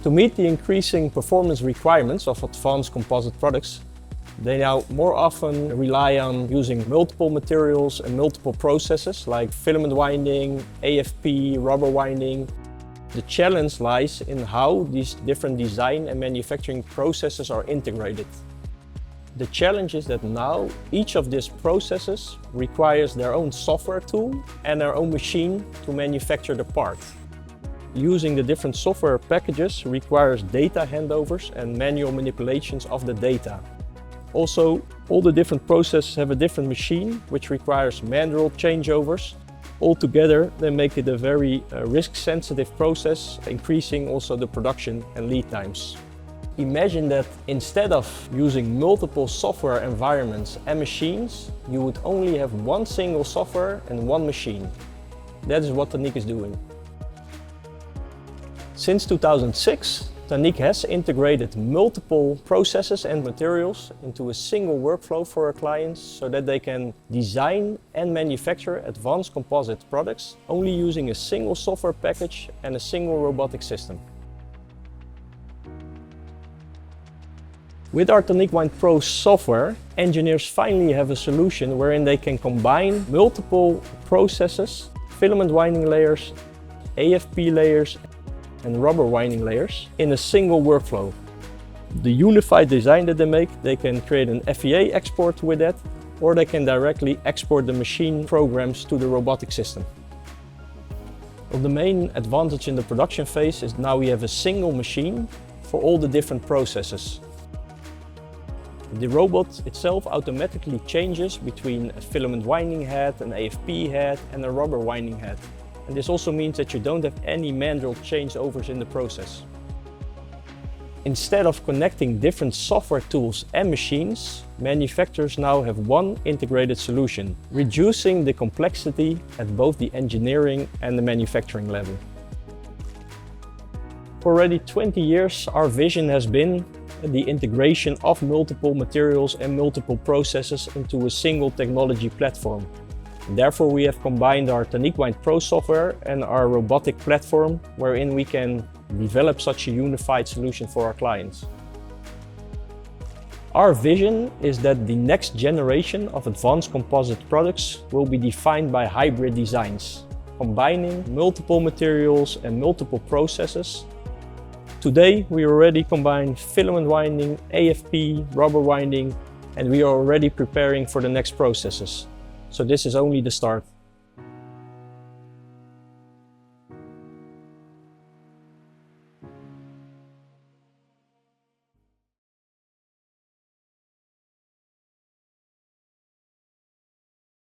To meet the increasing performance requirements of advanced composite products, they now more often rely on using multiple materials and multiple processes like filament winding, AFP rubber winding. The challenge lies in how these different design and manufacturing processes are integrated. The challenge is that now each of these processes requires their own software tool and their own machine to manufacture the part. Using the different software packages requires data handovers and manual manipulations of the data. Also, all the different processes have a different machine, which requires manual changeovers. Altogether, they make it a very risk-sensitive process, increasing also the production and lead times. Imagine that instead of using multiple software environments and machines, you would only have one single software and one machine. That is what TANIQ is doing. Since 2006, TANIQ has integrated multiple processes and materials into a single workflow for our clients so that they can design and manufacture advanced composite products only using a single software package and a single robotic system. With our TANIQ Wind Pro software, engineers finally have a solution wherein they can combine multiple processes, filament winding layers, AFP layers, and rubber winding layers in a single workflow. The unified design that they make, they can create an FEA export with that, or they can directly export the machine programs to the robotic system. Well, the main advantage in the production phase is now we have a single machine for all the different processes. The robot itself automatically changes between a filament winding head, an AFP head, and a rubber winding head. And this also means that you don't have any manual changeovers in the process. Instead of connecting different software tools and machines, manufacturers now have one integrated solution, reducing the complexity at both the engineering and the manufacturing level. For already 20 years, our vision has been the integration of multiple materials and multiple processes into a single technology platform. Therefore, we have combined our TANIQ Wind Pro software and our robotic platform, wherein we can develop such a unified solution for our clients. Our vision is that the next generation of advanced composite products will be defined by hybrid designs, combining multiple materials and multiple processes. Today, we already combine filament winding, AFP, rubber winding, and we are already preparing for the next processes. So this is only the start.